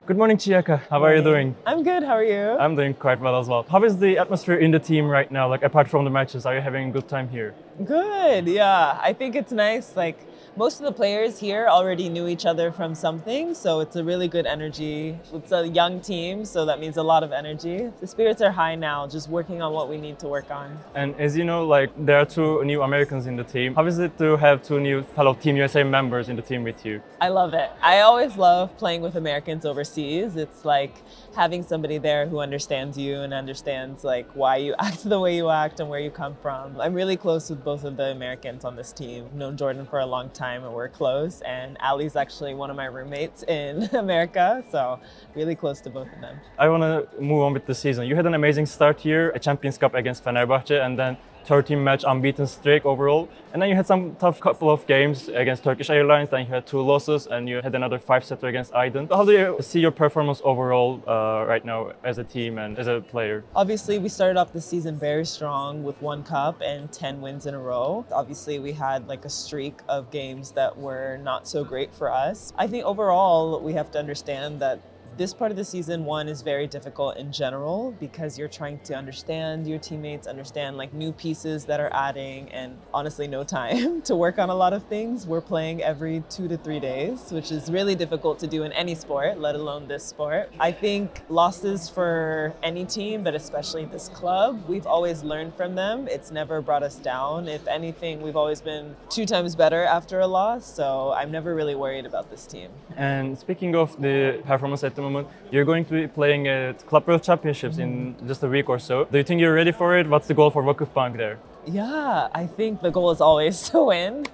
Good morning, Chiaka. How are you doing? I'm good, how are you? I'm doing quite well as well. How is the atmosphere in the team right now? Like, apart from the matches, are you having a good time here? Good, yeah. I think it's nice. Like, most of the players here already knew each other from something, so it's a really good energy. It's a young team, so that means a lot of energy. The spirits are high now, just working on what we need to work on. And as you know, like, there are two new Americans in the team. How is it to have two new fellow Team USA members in the team with you? I love it. I always love playing with Americans overseas. It's like having somebody there who understands you and understands like why you act the way you act and where you come from. I'm really close with both of the Americans on this team. I've known Jordan for a long time and we're close, and Ali's actually one of my roommates in America, so really close to both of them. I want to move on with the season. You had an amazing start here, a Champions Cup against Fenerbahce, and then 13-match unbeaten streak overall. And then you had some tough couple of games against Turkish Airlines, then you had 2 losses, and you had another 5-setter against Aydın. How do you see your performance overall right now as a team and as a player? Obviously, we started off the season very strong with 1 cup and 10 wins in a row. Obviously, we had like a streak of games that were not so great for us. I think overall, we have to understand that this part of the season, one, is very difficult in general because you're trying to understand your teammates, understand like new pieces that are adding, and honestly no time to work on a lot of things. We're playing every 2 to 3 days, which is really difficult to do in any sport, let alone this sport. I think losses for any team, but especially this club, we've always learned from them. It's never brought us down. If anything, we've always been 2 times better after a loss, so I'm never really worried about this team. And speaking of the performance at the moment, you're going to be playing at Club World Championships in just a week or so. Do you think you're ready for it? What's the goal for VakıfBank there? Yeah, I think the goal is always to win,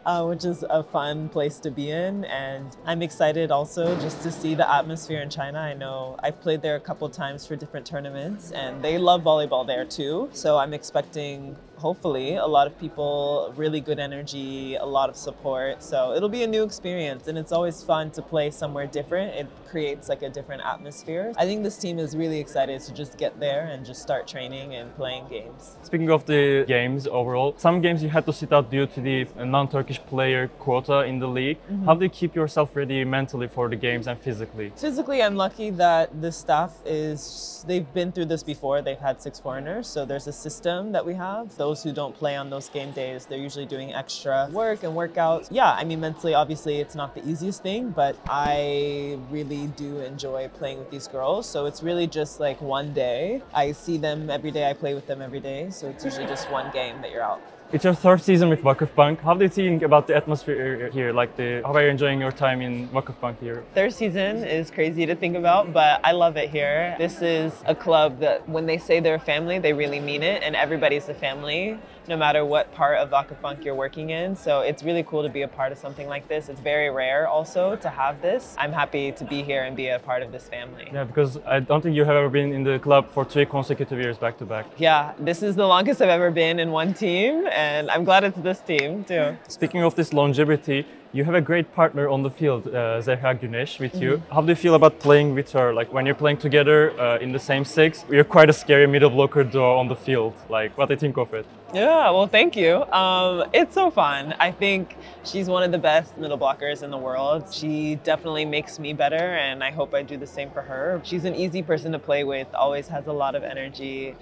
which is a fun place to be in. And I'm excited also just to see the atmosphere in China. I know I've played there a couple times for different tournaments and they love volleyball there too. So I'm expecting, hopefully, a lot of people, really good energy, a lot of support. So it'll be a new experience and it's always fun to play somewhere different. It creates like a different atmosphere. I think this team is really excited to just get there and just start training and playing games. Speaking of the games overall, some games you had to sit out due to the non-Turkish player quota in the league. How do you keep yourself ready mentally for the games and physically? Physically, I'm lucky that the staff they've been through this before. They've had 6 foreigners, so there's a system that we have. Those who don't play on those game days, they're usually doing extra work and workouts. Yeah, I mean, mentally, obviously, it's not the easiest thing, but I really do enjoy playing with these girls. So it's really just like one day. I see them every day, I play with them every day, so it's usually just one game that you're out. It's your 3rd season with VakıfBank. How do you think about the atmosphere here? Like, how are you enjoying your time in VakıfBank here? 3rd season is crazy to think about, but I love it here. This is a club that when they say they're a family, they really mean it, and everybody's a family, no matter what part of VakıfBank you're working in. So it's really cool to be a part of something like this. It's very rare also to have this. I'm happy to be here and be a part of this family. Yeah, because I don't think you have ever been in the club for 3 consecutive years back to back. Yeah, this is the longest I've ever been in one team, and I'm glad it's this team too. Speaking of this longevity, you have a great partner on the field, Zehra with you. How do you feel about playing with her? Like, when you're playing together in the same 6, you're quite a scary middle blocker duo on the field. Like, what do you think of it? Yeah, well, thank you. It's so fun. I think she's one of the best middle blockers in the world. She definitely makes me better, and I hope I do the same for her. She's an easy person to play with, always has a lot of energy,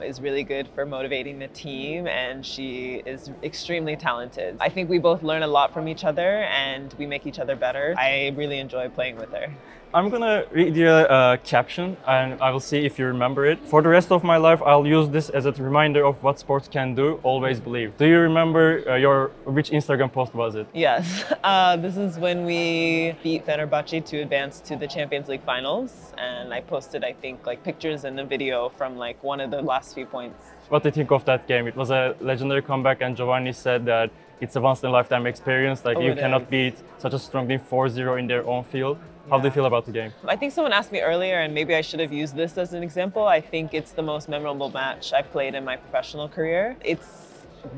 is really good for motivating the team, and she is extremely talented. I think we both learn a lot from each other, and we make each other better. I really enjoy playing with her. I'm gonna read you a caption and I will see if you remember it. For the rest of my life, I'll use this as a reminder of what sports can do. Always believe. Do you remember which Instagram post was it? Yes. This is when we beat Fenerbahce to advance to the Champions League finals. And I posted, I think, like pictures and a video from like one of the last few points. What do you think of that game? It was a legendary comeback and Giovanni said that it's a once-in-a-lifetime experience. Like, you cannot beat such a strong team 4-0 in their own field. How do you feel about the game? I think someone asked me earlier, and maybe I should have used this as an example. I think it's the most memorable match I've played in my professional career. It's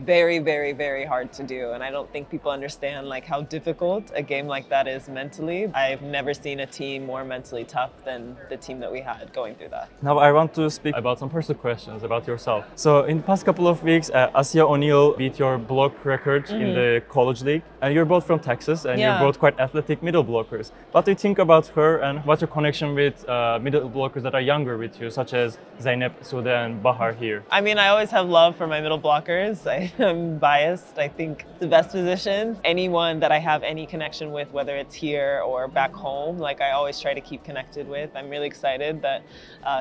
very, very, very hard to do. And I don't think people understand like how difficult a game like that is mentally. I've never seen a team more mentally tough than the team that we had going through that. Now I want to speak about some personal questions about yourself. So in the past couple of weeks, Asia O'Neal beat your block record in the college league. And you're both from Texas and you're both quite athletic middle blockers. What do you think about her and what's your connection with middle blockers that are younger with you, such as Zeynep Sude and Bahar here? I mean, I always have love for my middle blockers. I'm biased. I think the best position, anyone that I have any connection with, whether it's here or back home, like I always try to keep connected with. I'm really excited that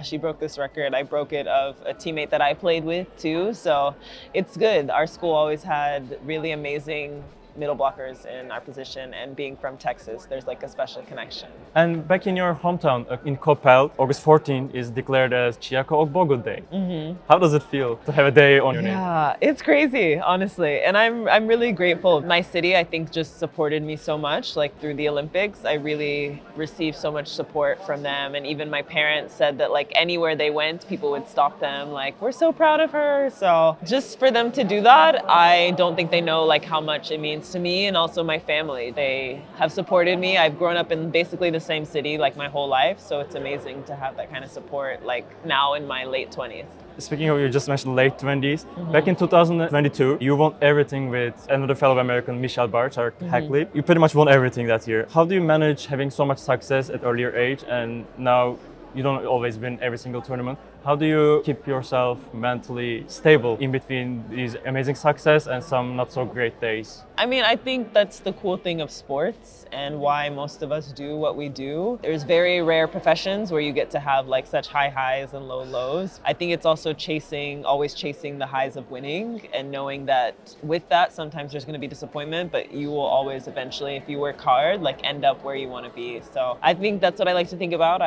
she broke this record. I broke it of a teammate that I played with too, so it's good. Our school always had really amazing middle blockers in our position, and being from Texas, there's like a special connection. And back in your hometown, in Coppell, August 14th is declared as Chiaka Ogbogu Day. How does it feel to have a day on your name? Yeah, it's crazy, honestly. And I'm really grateful. My city, I think, just supported me so much, like through the Olympics. I really received so much support from them. And even my parents said that like anywhere they went, people would stop them, like, we're so proud of her. So just for them to do that, I don't think they know like how much it means to me and also my family. They have supported me. I've grown up in basically the same city like my whole life, so it's amazing to have that kind of support like now in my late 20s. Speaking of, you just mentioned late 20s. Back in 2022, you won everything with another fellow American, Michelle Barch, or Hackley. You pretty much won everything that year. How do you manage having so much success at earlier age and now you don't always win every single tournament? How do you keep yourself mentally stable in between these amazing success and some not so great days? I mean, I think that's the cool thing of sports and why most of us do what we do. There's very rare professions where you get to have like such high highs and low lows. I think it's also always chasing the highs of winning and knowing that with that, sometimes there's going to be disappointment, but you will always eventually, if you work hard, like end up where you want to be. So I think that's what I like to think about.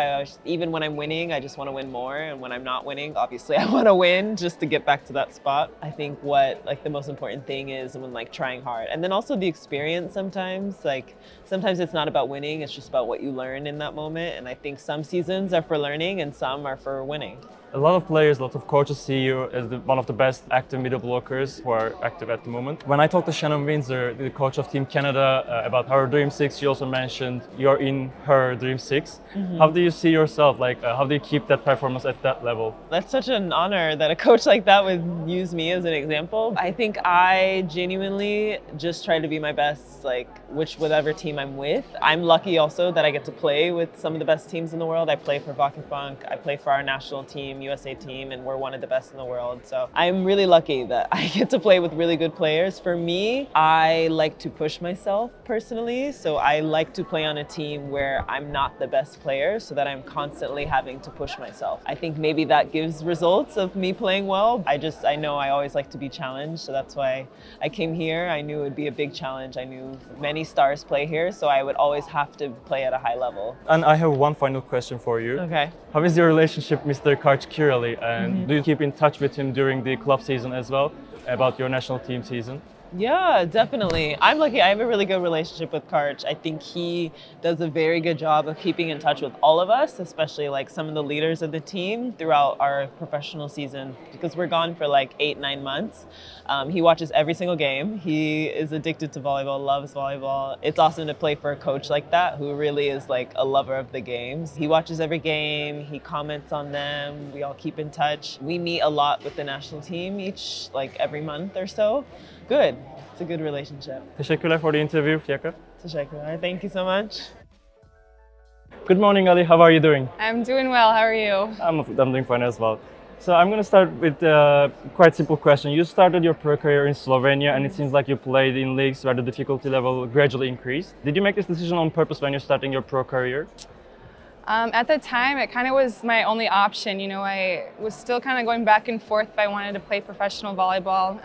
Even when I'm winning, I just want to win more. And when I'm not winning, obviously I want to win just to get back to that spot. I think what like the most important thing is when like trying hard. And then also the experience sometimes, like sometimes it's not about winning, it's just about what you learn in that moment. And I think some seasons are for learning and some are for winning. A lot of players, a lot of coaches see you as one of the best active middle blockers who are active at the moment. When I talked to Shannon Windsor, the coach of Team Canada, about her Dream 6, she also mentioned you're in her Dream 6. How do you see yourself? Like, how do you keep that performance at that level? That's such an honor that a coach like that would use me as an example. I think I genuinely just try to be my best, like whatever team I'm with. I'm lucky also that I get to play with some of the best teams in the world. I play for VakıfBank, I play for our national team, USA team, and we're one of the best in the world. So I'm really lucky that I get to play with really good players. For me, I like to push myself personally. So I like to play on a team where I'm not the best player so that I'm constantly having to push myself. I think maybe that gives results of me playing well. I know I always like to be challenged. So that's why I came here. I knew it would be a big challenge. I knew many stars play here, so I would always have to play at a high level. And I have one final question for you. Okay. How is your relationship with Mr. Karch Kirali, and do you keep in touch with him during the club season as well, about your national team season? Yeah, definitely. I'm lucky. I have a really good relationship with Karch. I think he does a very good job of keeping in touch with all of us, especially like some of the leaders of the team throughout our professional season, because we're gone for like 8-9 months. He watches every single game. He is addicted to volleyball, loves volleyball. It's awesome to play for a coach like that who really is like a lover of the games. He watches every game, he comments on them, we all keep in touch. We meet a lot with the national team every month or so. Good. It's a good relationship. Teşekkürler for the interview, Chiaka. Teşekkürler. Thank you so much. Good morning, Ali. How are you doing? I'm doing well. How are you? I'm doing fine as well. So I'm going to start with a quite simple question. You started your pro career in Slovenia, and it seems like you played in leagues where the difficulty level gradually increased. Did you make this decision on purpose when you're starting your pro career? At the time, it kind of was my only option. You know, I was still kind of going back and forth if I wanted to play professional volleyball.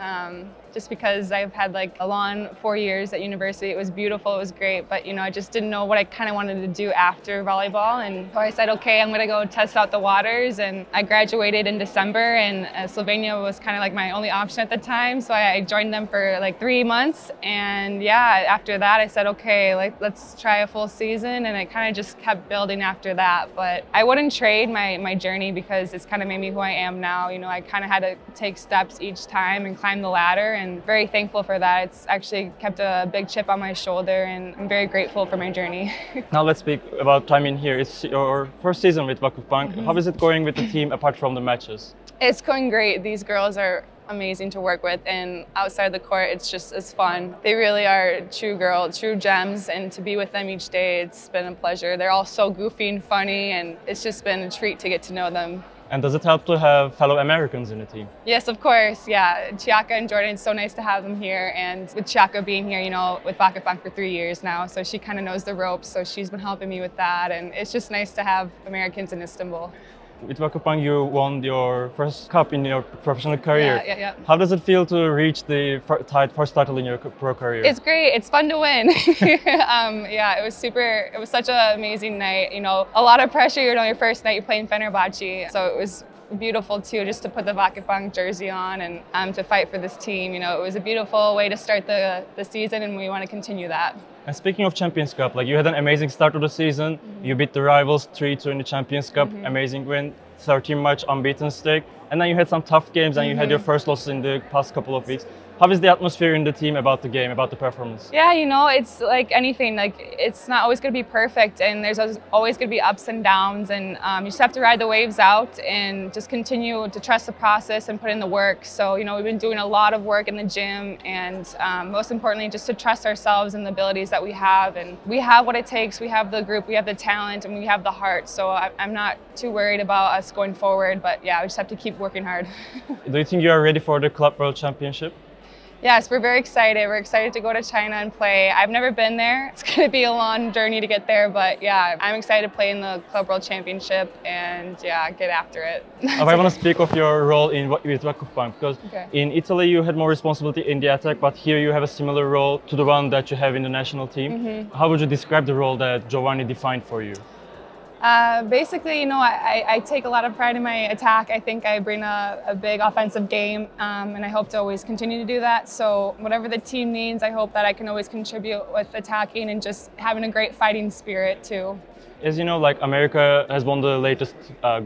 Just because I've had like a long 4 years at university. It was beautiful, it was great, but you know, I just didn't know what I kind of wanted to do after volleyball. And so I said, okay, I'm gonna go test out the waters. And I graduated in December, and Slovenia was kind of like my only option at the time. So I joined them for like 3 months. And yeah, after that I said, okay, let's try a full season. And it kind of just kept building after that. But I wouldn't trade my journey because it's kind of made me who I am now. You know, I kind of had to take steps each time and climb the ladder. and very thankful for that. It's actually kept a big chip on my shoulder, and I'm very grateful for my journey. Now let's speak about time in here. It's your first season with VakıfBank. How is it going with the team apart from the matches? It's going great. These girls are amazing to work with, and outside the court it's fun. They really are true gems, and to be with them each day, it's been a pleasure. They're all so goofy and funny, and it's just been a treat to get to know them. And does it help to have fellow Americans in the team? Yes, of course, yeah. Chiaka and Jordan, it's so nice to have them here, and with Chiaka being here, you know, with VakıfBank for 3 years now, so she kind of knows the ropes, so she's been helping me with that, and it's just nice to have Americans in Istanbul. With VakıfBank, you won your first cup in your professional career. Yeah. How does it feel to reach the first title in your pro career? It's great. It's fun to win. Yeah, it was such an amazing night. You know, a lot of pressure. You know, your first night you play in Fenerbahce, so it was beautiful too, just to put the VakıfBank jersey on and to fight for this team. You know, it was a beautiful way to start the season, and we want to continue that. And speaking of Champions Cup, like you had an amazing start to the season. You beat the rivals 3-2 in the Champions Cup, amazing win, 13-match unbeaten streak, and then you had some tough games and you had your first loss in the past couple of weeks. How is the atmosphere in the team about the game, about the performance? Yeah, you know, it's like anything, like it's not always going to be perfect, and there's always going to be ups and downs, and you just have to ride the waves out and just continue to trust the process and put in the work. So, you know, we've been doing a lot of work in the gym, and most importantly, just to trust ourselves and the abilities that we have, and we have what it takes. We have the group, we have the talent, and we have the heart. So I'm not too worried about us going forward, but yeah, we just have to keep working hard. Do you think you are ready for the Club World Championship? Yes, we're very excited. We're excited to go to China and play. I've never been there. It's going to be a long journey to get there, but yeah, I'm excited to play in the Club World Championship and yeah, get after it. I want to speak of your role with VakıfBank, because in Italy you had more responsibility in the attack, but here you have a similar role to the one that you have in the national team. How would you describe the role that Giovanni defined for you? Basically, you know, I take a lot of pride in my attack. I think I bring a big offensive game, and I hope to always continue to do that. So whatever the team needs, I hope that I can always contribute with attacking and just having a great fighting spirit too. As you know, like America has won the latest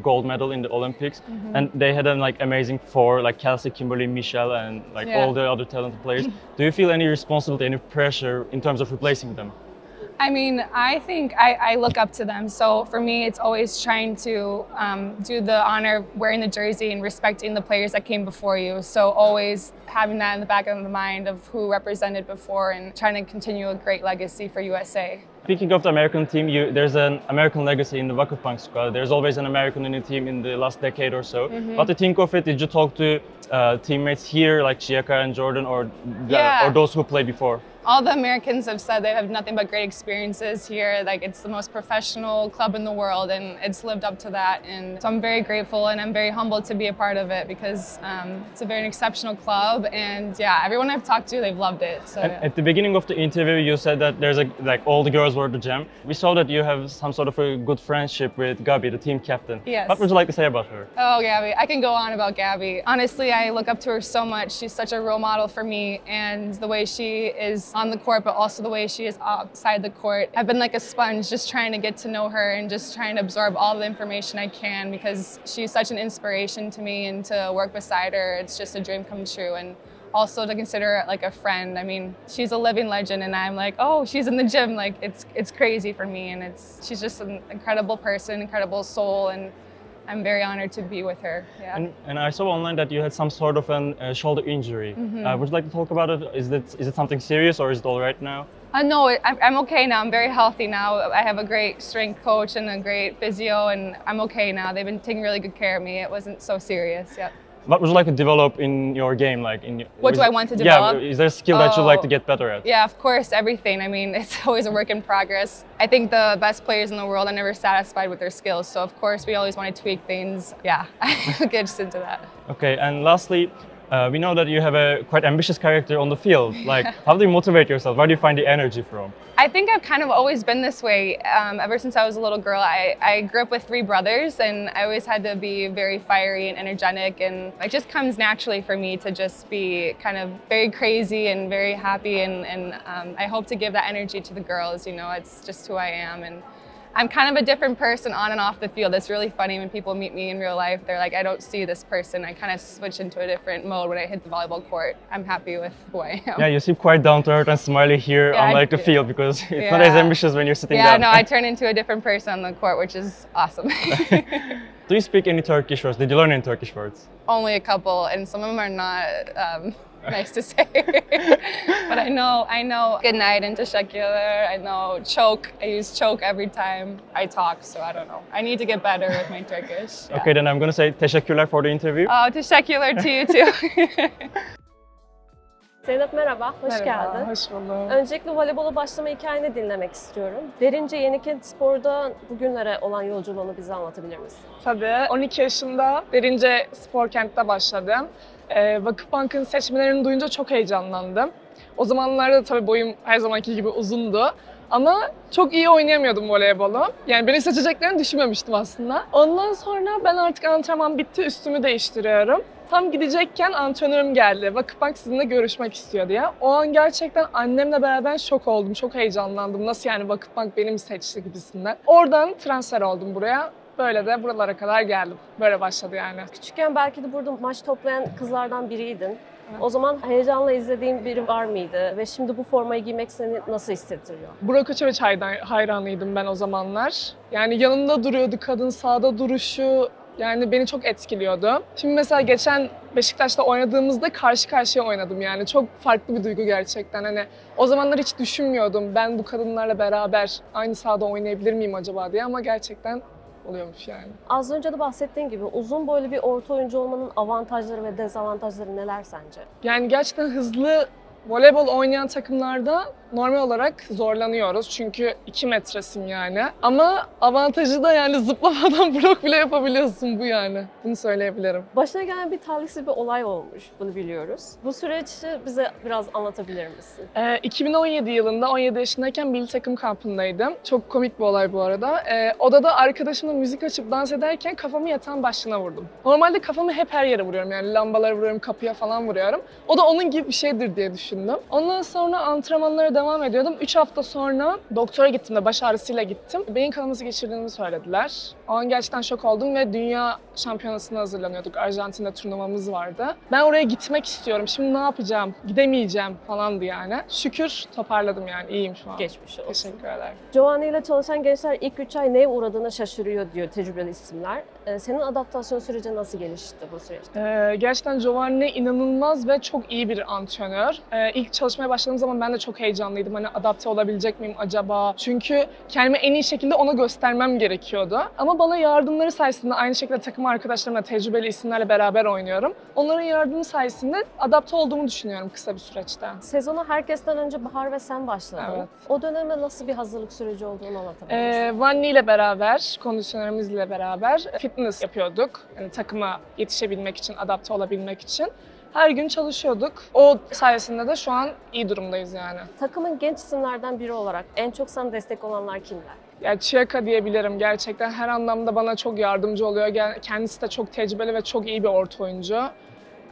gold medal in the Olympics, and they had an amazing four, like Kelsey, Kimberly, Michelle, and all the other talented players. Do you feel any responsibility, any pressure in terms of replacing them? I mean, I think I look up to them. So for me, it's always trying to do the honor of wearing the jersey and respecting the players that came before you. So always having that in the back of the mind of who represented before and trying to continue a great legacy for USA. Speaking of the American team, there's an American legacy in the VakıfBank squad. There's always an American in the team in the last decade or so. What do you think of it? Did you talk to teammates here like Chiaka and Jordan, or those who played before? All the Americans have said they have nothing but great experiences here. Like, it's the most professional club in the world, and it's lived up to that. And so I'm very grateful, and I'm very humbled to be a part of it, because it's a very exceptional club. And yeah, everyone I've talked to, they've loved it. So at the beginning of the interview, you said that there's all the girls were the gem. We saw that you have some sort of a good friendship with Gabi, the team captain. Yes. What would you like to say about her? Oh, Gabi. I can go on about Gabi. Honestly, I look up to her so much. She's such a role model for me, and the way she is on the court, but also the way she is outside the court. I've been like a sponge, just trying to get to know her and just trying to absorb all the information I can, because she's such an inspiration to me, and to work beside her, it's just a dream come true. And also to consider her like a friend. I mean, she's a living legend, and I'm like, oh, she's in the gym. Like, it's crazy for me, and she's just an incredible person, incredible soul, and I'm very honored to be with her. Yeah. And I saw online that you had some sort of a shoulder injury. Would you like to talk about it? Is it something serious, or is it all right now? No, I'm okay now. I'm very healthy now. I have a great strength coach and a great physio, and I'm okay now. They've been taking really good care of me. It wasn't so serious. Yeah. What would you like to develop in your game? What do I want to develop? Yeah, is there a skill that you'd like to get better at? Yeah, of course, everything. I mean, it's always a work in progress. I think the best players in the world are never satisfied with their skills. So of course, we always want to tweak things. Yeah, I'll get just into that. Okay, and lastly, we know that you have a quite ambitious character on the field. Like, how do you motivate yourself? Where do you find the energy from? I think I've kind of always been this way. Ever since I was a little girl, I grew up with 3 brothers, and I always had to be very fiery and energetic, and it just comes naturally for me to just be kind of very crazy and very happy, and I hope to give that energy to the girls. You know, it's just who I am, and I'm kind of a different person on and off the field. It's really funny when people meet me in real life. They're like, I don't see this person. I kind of switch into a different mode when I hit the volleyball court. I'm happy with who I am. Yeah, you seem quite down to earth and smiley here, Yeah, unlike the field, because it's not as ambitious when you're sitting down. Yeah, no, I turn into a different person on the court, which is awesome. Do you speak any Turkish words? Did you learn any Turkish words? Only a couple, and some of them are not nice to say. But I know good night and teşekkürler. I know choke. I use choke every time I talk, so I don't know. I need to get better with my Turkish. Yeah. Okay, then I'm gonna say teşekkürler for the interview. Oh, teşekkürler to you too. Zeynep merhaba, hoş geldin. Hoş bulduk. Öncelikle voleybola başlama hikayeni dinlemek istiyorum. Derince Yenikent Spor'da bugünlere olan yolculuğunu bize anlatabilir misin? Tabii, 12 yaşında Derince Spor Kent'te başladım. VakıfBank'ın seçmelerini duyunca çok heyecanlandım. O zamanlarda tabii boyum her zamanki gibi uzundu. Ama çok iyi oynayamıyordum voleybolu. Yani beni seçeceklerini düşünmemiştim aslında. Ondan sonra ben artık antrenman bitti, üstümü değiştiriyorum. Tam gidecekken antrenörüm geldi. VakıfBank sizinle görüşmek istiyor diye. O an gerçekten annemle beraber şok oldum, çok heyecanlandım. Nasıl yani VakıfBank beni mi seçti gibisinden. Oradan transfer oldum buraya. Böyle de buralara kadar geldim. Böyle başladı yani. Küçükken belki de burada maç toplayan kızlardan biriydin. O zaman heyecanla izlediğin biri var mıydı? Ve şimdi bu formayı giymek seni nasıl hissettiriyor? Burak Öçeviç hayranıydım ben o zamanlar. Yani yanımda duruyordu kadın, sahada duruşu. Yani beni çok etkiliyordu. Şimdi mesela geçen Beşiktaş'ta oynadığımızda karşı karşıya oynadım yani. Çok farklı bir duygu gerçekten. Hani o zamanlar hiç düşünmüyordum ben bu kadınlarla beraber aynı sahada oynayabilir miyim acaba diye ama gerçekten oluyormuş yani. Az önce de bahsettiğin gibi uzun boylu bir orta oyuncu olmanın avantajları ve dezavantajları neler sence? Yani gerçekten hızlı voleybol oynayan takımlarda normal olarak zorlanıyoruz çünkü 2 metresin yani. Ama avantajı da yani zıplamadan blok bile yapabiliyorsun bu yani. Bunu söyleyebilirim. Başına gelen bir talihsiz bir olay olmuş, bunu biliyoruz. Bu süreci bize biraz anlatabilir misin? 2017 yılında 17 yaşındayken milli takım kampındaydım. Çok komik bir olay bu arada. Odada arkadaşımla müzik açıp dans ederken kafamı yatağın başına vurdum. Normalde kafamı hep her yere vuruyorum yani lambalara vuruyorum, kapıya falan vuruyorum. O da onun gibi bir şeydir diye düşündüm. Ondan sonra antrenmanlara devam ediyordum. 3 hafta sonra doktora gittim de baş ağrısıyla gittim. Beyin kanaması geçirdiğimi söylediler. O an gerçekten şok oldum ve Dünya Şampiyonası'na hazırlanıyorduk. Arjantin'de turnuvamız vardı. Ben oraya gitmek istiyorum. Şimdi ne yapacağım? Gidemeyeceğim falandı yani. Şükür toparladım yani. İyiyim şu an. Geçmiş olsun. Teşekkür ederim. Giovanni ile çalışan gençler ilk 3 ay neye uğradığına şaşırıyor diyor tecrübeli isimler. Senin adaptasyon süreci nasıl gelişti bu süreçte? Gerçekten Giovanni inanılmaz ve çok iyi bir antrenör. İlk çalışmaya başladığım zaman ben de çok heyecanlıydım. Hani adapte olabilecek miyim acaba? Çünkü kendimi en iyi şekilde ona göstermem gerekiyordu. Ama bana yardımları sayesinde aynı şekilde takım arkadaşlarımla, tecrübeli isimlerle beraber oynuyorum. Onların yardımı sayesinde adapte olduğumu düşünüyorum kısa bir süreçte. Sezona herkesten önce Bahar ve sen başladın. Evet. O döneme nasıl bir hazırlık süreci olduğunu anlatabilir misin? Vanni ile beraber, kondisyonerimizle beraber fitness yapıyorduk. Yani takıma yetişebilmek için, adapte olabilmek için. Her gün çalışıyorduk. O sayesinde de şu an iyi durumdayız yani. Takımın genç isimlerden biri olarak en çok sana destek olanlar kimler? Ya Chiaka diyebilirim gerçekten. Her anlamda bana çok yardımcı oluyor. Kendisi de çok tecrübeli ve çok iyi bir orta oyuncu.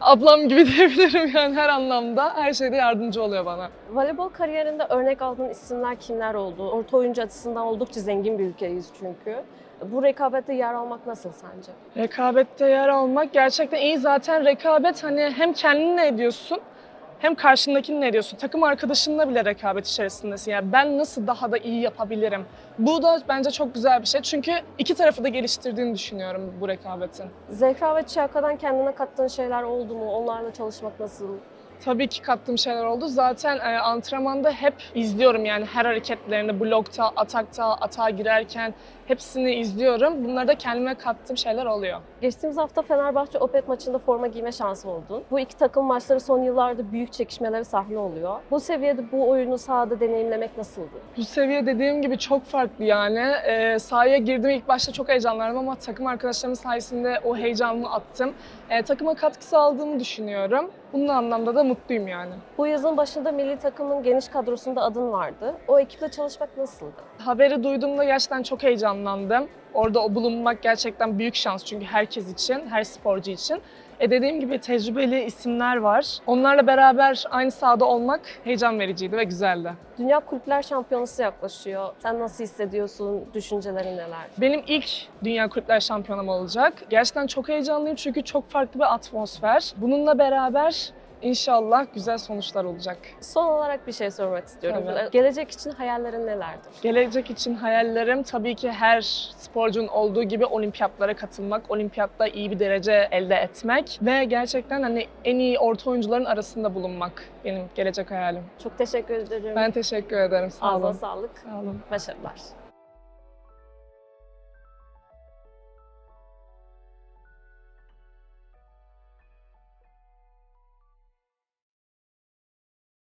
Ablam gibi diyebilirim yani her anlamda. Her şeyde yardımcı oluyor bana. Voleybol kariyerinde örnek aldığın isimler kimler oldu? Orta oyuncu açısından oldukça zengin bir ülkeyiz çünkü. Bu rekabette yer almak nasıl sence? Rekabette yer almak gerçekten iyi. Zaten rekabet hani hem kendinle ediyorsun hem karşındakinle ediyorsun. Takım arkadaşınla bile rekabet içerisindesin. Yani ben nasıl daha da iyi yapabilirim? Bu da bence çok güzel bir şey. Çünkü iki tarafı da geliştirdiğini düşünüyorum bu rekabetin. Zehra ve Chiaka'dan kendine kattığın şeyler oldu mu? Onlarla çalışmak nasıl? Tabii ki kattığım şeyler oldu. Zaten antrenmanda hep izliyorum yani her hareketlerini, blokta, atakta, atağa girerken hepsini izliyorum. Bunları da kendime kattığım şeyler oluyor. Geçtiğimiz hafta Fenerbahçe Opet maçında forma giyme şansı oldu. Bu iki takım maçları son yıllarda büyük çekişmelere sahne oluyor. Bu seviyede bu oyunu sahada deneyimlemek nasıldı? Bu seviye dediğim gibi çok farklı yani. Sahaya girdim ilk başta çok heyecanlandım ama takım arkadaşlarımın sayesinde o heyecanımı attım. Takıma katkı sağladığımı düşünüyorum. Bunun anlamda da mutluyum yani. Bu yazın başında milli takımın geniş kadrosunda adın vardı. O ekiple çalışmak nasıldı? Haberi duyduğumda gerçekten çok heyecanlandım. Orada bulunmak gerçekten büyük şans çünkü herkes için, her sporcu için. Dediğim gibi tecrübeli isimler var. Onlarla beraber aynı sahada olmak heyecan vericiydi ve güzeldi. Dünya Kulüpler Şampiyonası yaklaşıyor. Sen nasıl hissediyorsun? Düşüncelerin neler? Benim ilk Dünya Kulüpler Şampiyonam olacak. Gerçekten çok heyecanlıyım çünkü çok farklı bir atmosfer. Bununla beraber İnşallah güzel sonuçlar olacak. Son olarak bir şey sormak istiyorum. Tabii. Gelecek için hayallerin nelerdir? Gelecek için hayallerim tabii ki her sporcunun olduğu gibi olimpiyatlara katılmak, olimpiyatta iyi bir derece elde etmek ve gerçekten hani en iyi orta oyuncuların arasında bulunmak benim gelecek hayalim. Çok teşekkür ederim. Ben teşekkür ederim. Sağ olun. Ağzına sağlık. Sağ olun. Başarılar.